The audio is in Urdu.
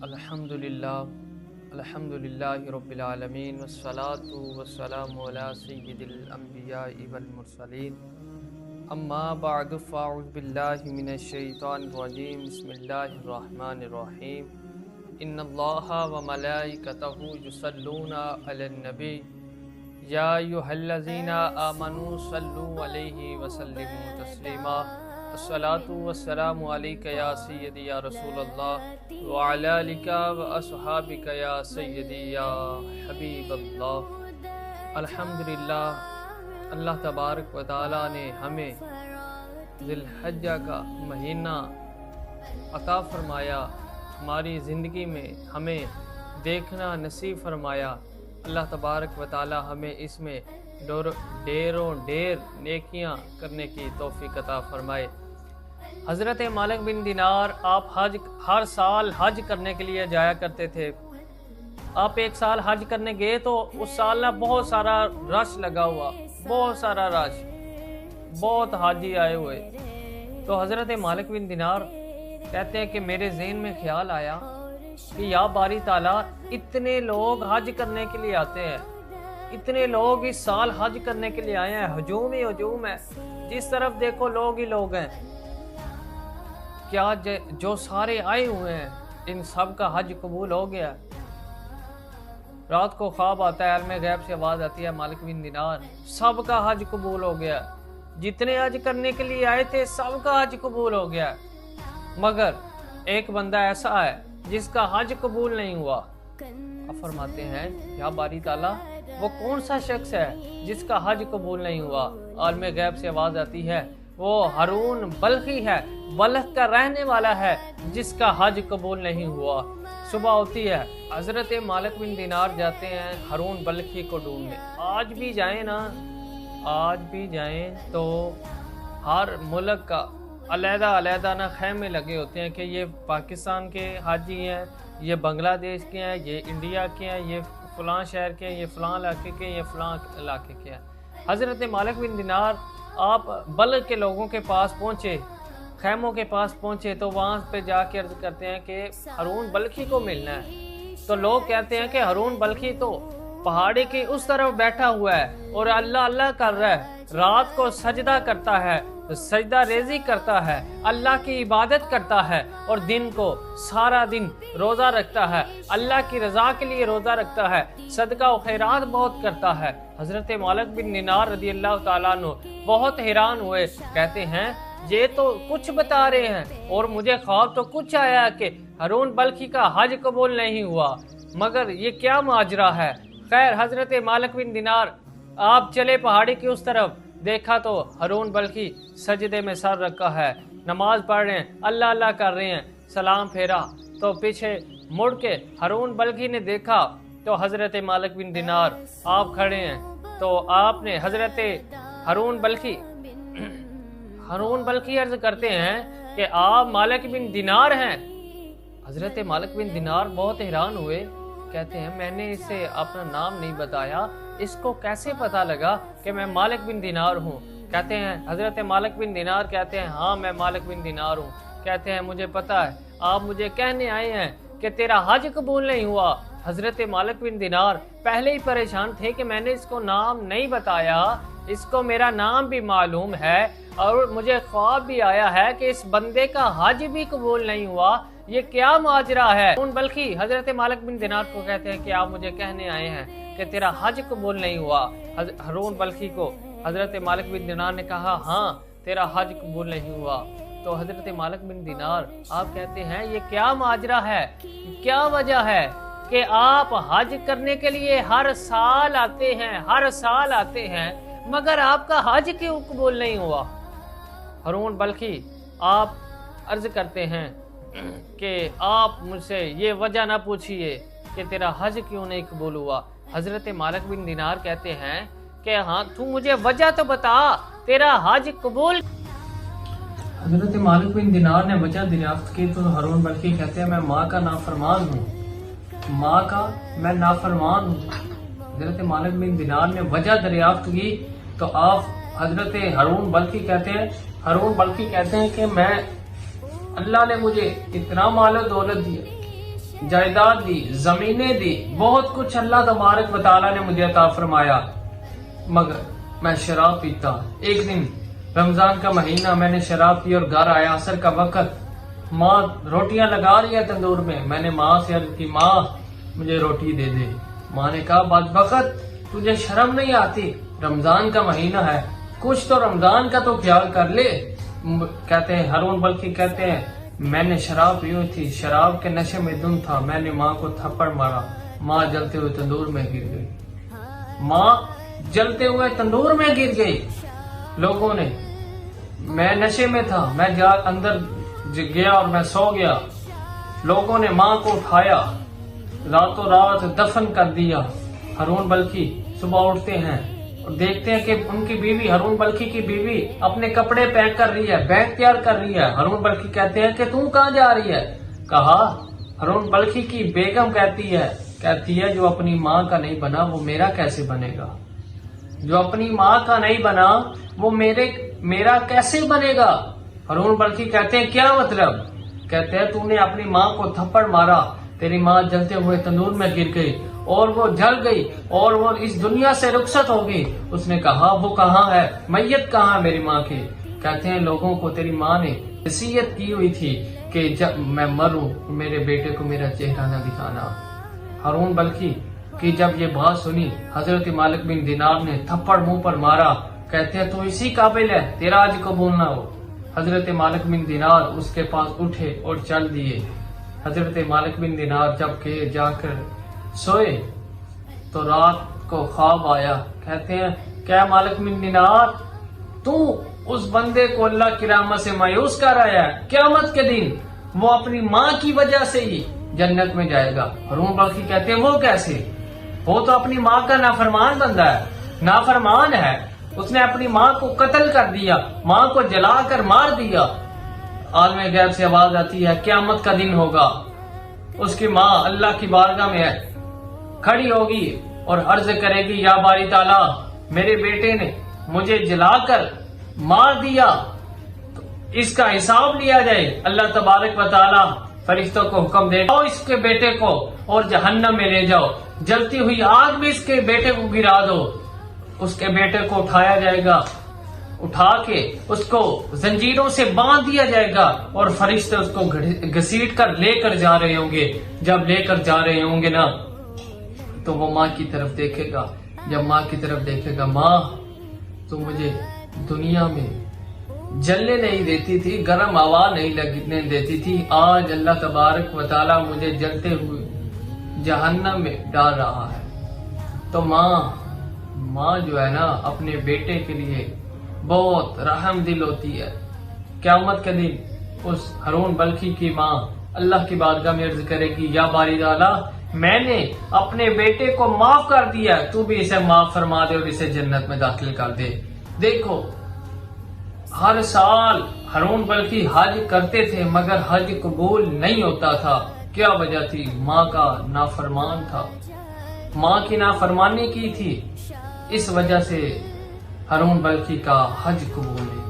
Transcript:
الحمدللہ رب العالمین والصلاة والسلام علی سید الانبیاء والمرسلین اما بعد فاعوذ باللہ من الشیطان الرجیم بسم اللہ الرحمن الرحیم ان اللہ وملائکتہ یصلون علی النبی یا ایھا الذین آمنوا صلوا علیہ وسلموا تسلیما الصلاۃ والسلام علیک یا سیدی یا رسول اللہ وعلی آلک واصحابک یا سیدی یا حبیب اللہ۔ الحمدللہ، اللہ تبارک و تعالیٰ نے ہمیں ذی الحجہ کا مہینہ عطا فرمایا، ہماری زندگی میں ہمیں دیکھنا نصیب فرمایا۔ اللہ تبارک و تعالیٰ ہمیں اس میں ڈیروں ڈیر نیکیاں کرنے کی توفیق عطا فرمائے۔ حضرت مالک بن دینار آپ ہر سال حج کرنے کے لیے جایا کرتے تھے۔ آپ ایک سال حج کرنے گئے تو اس سال نہ بہت سارا رش لگا ہوا، بہت سارا رش، بہت حاجی آئے ہوئے۔ تو حضرت مالک بن دینار کہتے ہیں کہ میرے ذہن میں خیال آیا کہ یا باری تعالیٰ، اتنے لوگ حج کرنے کے لیے آتے ہیں، اتنے لوگ اس سال حج کرنے کے لیے آئے ہیں، ہجوم ہی ہجوم ہے، جس طرف دیکھو لوگ ہی لوگ ہیں، کیا جو سارے آئے ہوئے ہیں ان سب کا حج قبول ہو گیا؟ رات کو خواب آتا ہے، عالم غیب سے آواز آتی ہے، مالک بن دینار سب کا حج قبول ہو گیا، جتنے حج کرنے کے لیے آئے تھے سب کا حج قبول ہو گیا، مگر ایک بندہ ایسا ہے جس کا حج قبول نہیں ہوا۔ اب فرماتے ہیں یا باری تعالیٰ، وہ کون سا شخص ہے جس کا حج قبول نہیں ہوا؟ عالم غیب سے آواز آتی ہے، وہ ہارون بلخی ہے، بلخ کا رہنے والا ہے، جس کا حج قبول نہیں ہوا۔ صبح ہوتی ہے، حضرت مالک بن دینار جاتے ہیں ہارون بلخی کو ڈھونڈنے۔ آج بھی جائیں نا، آج بھی جائیں تو ہر ملک کا علیحدہ علیحدہ نا خیمے لگے ہوتے ہیں کہ یہ پاکستان کے حاجی ہیں، یہ بنگلہ دیش کے ہیں، یہ انڈیا کے ہیں، یہ فلاں شہر کے ہیں، یہ فلاں علاقے کے ہیں، یہ فلاں علاقے کے ہیں۔ حضرت مالک بن دینار آپ بلخ کے لوگوں کے پاس پہنچے، خیموں کے پاس پہنچے تو وہاں پہ جا کے عرض کرتے ہیں کہ ہارون بلخی کو ملنا ہے۔ تو لوگ کہتے ہیں کہ ہارون بلخی تو پہاڑی کی اس طرف بیٹھا ہوا ہے اور اللہ اللہ کر رہا ہے، رات کو سجدہ کرتا ہے، سجدہ ریزی کرتا ہے، اللہ کی عبادت کرتا ہے، اور دن کو سارا دن روزہ رکھتا ہے، اللہ کی رضا کے لیے روزہ رکھتا ہے، صدقہ و خیرات بہت کرتا ہے۔ حضرت مالک بن دینار رضی اللہ تعالیٰ عنہ بہت حیران ہوئے، کہتے ہیں یہ تو کچھ بتا رہے ہیں اور مجھے خواب تو کچھ آیا کہ ہارون بلخی کا حج قبول نہیں ہوا، مگر یہ کیا ماجرا ہے؟ خیر، حضرت مالک بن دینار آپ چلے پہاڑی کی اس طرف، دیکھا تو ہارون بلخی سجدے میں سر رکھا ہے، نماز پڑھ رہے ہیں، اللہ اللہ کر رہے ہیں، سلام پھیرا تو پیچھے مڑ کے ہارون بلخی نے دیکھا تو حضرت مالک بن دینار آپ کھڑے ہیں۔ تو آپ نے حضرت ہارون بلخی عرض کرتے ہیں کہ آپ مالک بن دینار ہیں؟ حضرت مالک بن دینار بہت حیران ہوئے، کہتے ہیں میں نے اسے اپنا نام نہیں بتایا، اس کو کیسے پتا لگا کہ میں مالک بن دینار ہوں؟ کہتے ہیں حضرت مالک بن دینار کہتے ہیں ہاں میں مالک بن دینار ہوں۔ کہتے ہیں مجھے پتا ہے، آپ مجھے کہنے آئے ہیں کہ تیرا حج قبول نہیں ہوا۔ حضرت مالک بن دینار پہلے ہی پریشان تھے کہ میں نے اس کو نام نہیں بتایا، اس کو میرا نام بھی معلوم ہے اور مجھے خواب بھی آیا ہے کہ اس بندے کا حج بھی قبول نہیں ہوا، یہ کیا ماجرا ہے؟ ہارون بلخی حضرت مالک بن دینار کو کہتے ہیں کہ آپ مجھے کہنے آئے ہیں کہ تیرا حج قبول نہیں ہوا۔ ہارون بلخی کو حضرت مالک بن دینار نے کہا ہاں تیرا حج قبول نہیں ہوا۔ تو حضرت مالک بن دینار آپ کہتے ہیں یہ کیا ماجرا ہے، کیا وجہ ہے کہ آپ حج کرنے کے لیے ہر سال آتے ہیں مگر آپ کا حج کیوں قبول نہیں ہوا؟ ہارون بلخی آپ عرض کرتے ہیں کہ آپ مجھ سے یہ وجہ نہ پوچھئے کہ تیرا حج کیوں نہیں قبول ہوا۔ حضرت مالک بن دینار کہتے ہیں کہ ہاں تو مجھے وجہ تو بتا، تیرا حج قبول۔ حضرت مالک بن دینار نے وجہ دریافت کی تو ہارون بلخی کہتے ہیں میں ماں کا نافرمان ہوں، ماں کا میں نافرمان ہوں۔ حضرت مالک بن دینار نے وجہ دریافت کی تو آپ حضرت ہارون بلخی کہتے ہیں کہ میں اللہ نے مجھے اتنا مال و دولت دیا، جائیداد دی، زمینیں دی، بہت کچھ اللہ تبارک و تعالیٰ نے مجھے عطا فرمایا، مگر میں شراب پیتا۔ ایک دن رمضان کا مہینہ، میں نے شراب پی اور گھر آیا، عصر کا وقت، ماں روٹیاں لگا رہی ہے تندور میں۔ میں نے ماں سے عرض کی، ماں مجھے روٹی دے دے۔ ماں نے کہا، بدبخت تجھے شرم نہیں آتی؟ رمضان کا مہینہ ہے، کچھ تو رمضان کا تو خیال کر لے۔ کہتے ہیں ہارون بلخی کہتے ہیں میں نے شراب پی ہوئی تھی، شراب کے نشے میں دھن تھا، میں نے ماں کو تھپڑ مارا، ماں جلتے ہوئے تندور میں گر گئی۔ ماں جلتے ہوئے تندور میں گر گئی۔ لوگوں نے، میں نشے میں تھا، میں اندر گیا اور میں سو گیا۔ لوگوں نے ماں کو اٹھایا، راتوں رات دفن کر دیا۔ ہارون بلخی صبح اٹھتے ہیں اور دیکھتے ہیں کہ ان کی بیوی، ہارون بلخی کی بیوی اپنے کپڑے پیک کر رہی ہے، بیگ تیار کر رہی ہے۔ ہارون بلخی کہتے ہیں کہ تم کہاں جا رہی ہے؟ کہا، ہارون بلخی کی بیگم کہتی ہے جو اپنی ماں کا نہیں بنا وہ میرا کیسے بنے گا؟ جو اپنی ماں کا نہیں بنا وہ میرا کیسے بنے گا؟ ہارون بلخی کہتے ہیں کیا مطلب؟ کہتے ہیں تو نے اپنی ماں کو تھپڑ مارا، تیری ماں جلتے ہوئے تندور میں گر گئی اور وہ جل گئی اور وہ اس دنیا سے رخصت ہو گئی۔ اس نے کہا، وہ کہاں ہے؟ میت کہاں ہے میری ماں کی؟ کہتے ہیں لوگوں کو تیری ماں نے وصیت کی ہوئی تھی کہ جب میں مروں میرے بیٹے کو میرا چہرہ نہ دکھانا۔ ہارون بلخی کی جب یہ بات سنی، حضرت مالک بن دینار نے تھپڑ منہ پر مارا۔ کہتے ہیں تو اسی قابل ہے، تیرا آج قبول نہ ہو۔ حضرت مالک بن دینار اس کے پاس اٹھے اور چل دیے۔ حضرت مالک بن دینار جب کہ جا کر سوئے تو رات کو خواب آیا۔ کہتے ہیں کیا مالک بن دینار تو اس بندے کو اللہ کی رحمت سے مایوس کر آیا ہے، قیامت کے دن وہ اپنی ماں کی وجہ سے ہی جنت میں جائے گا۔ ہارون بلخی کہتے ہیں وہ کیسے؟ وہ تو اپنی ماں کا نافرمان بندہ ہے، نافرمان ہے، اس نے اپنی ماں کو قتل کر دیا، ماں کو جلا کر مار دیا۔ عالم غیب سے آواز آتی ہے قیامت کا دن ہوگا، اس کی ماں اللہ کی بارگاہ میں کھڑی ہوگی اور عرض کرے گی، یا باری تعالیٰ میرے بیٹے نے مجھے جلا کر مار دیا، تو اس کا حساب لیا جائے۔ اللہ تبارک و تعالیٰ فرشتوں کو حکم دے گا اس کے بیٹے کو اور جہنم میں لے جاؤ، جلتی ہوئی آگ میں اس کے بیٹے کو گرا دو۔ اس کے بیٹے کو اٹھایا جائے گا، اٹھا کے اس کو زنجیروں سے باندھ دیا جائے گا اور فرشتے اس کو گھسیٹ کر لے کر جا رہے ہوں گے۔ جب لے کر جا رہے ہوں گے نا تو وہ ماں کی طرف دیکھے گا، جب ماں کی طرف دیکھے گا، ماں تو مجھے دنیا میں جلنے نہیں دیتی تھی، گرم ہوا نہیں لگنے دیتی تھی، آج اللہ تبارک و تعالیٰ مجھے جلتے ہوئے جہنم میں ڈال رہا ہے۔ تو ماں جو ہے نا اپنے بیٹے کے لیے بہت رحم دل ہوتی ہے۔ قیامت کے دن اس ہارون بلخی کی ماں اللہ کی بارگاہ میں عرض کرے گی، یا باری تعالیٰ میں نے اپنے بیٹے کو معاف کر دیا، تو بھی اسے معاف فرما دے اور اسے جنت میں داخل کر دے۔ دیکھو ہر سال ہارون بلخی حج کرتے تھے مگر حج قبول نہیں ہوتا تھا۔ کیا وجہ تھی؟ ماں کا نافرمان تھا، ماں کی نافرمانی کی تھی، اس وجہ سے ہارون بلخی کا حج قبول نہیں۔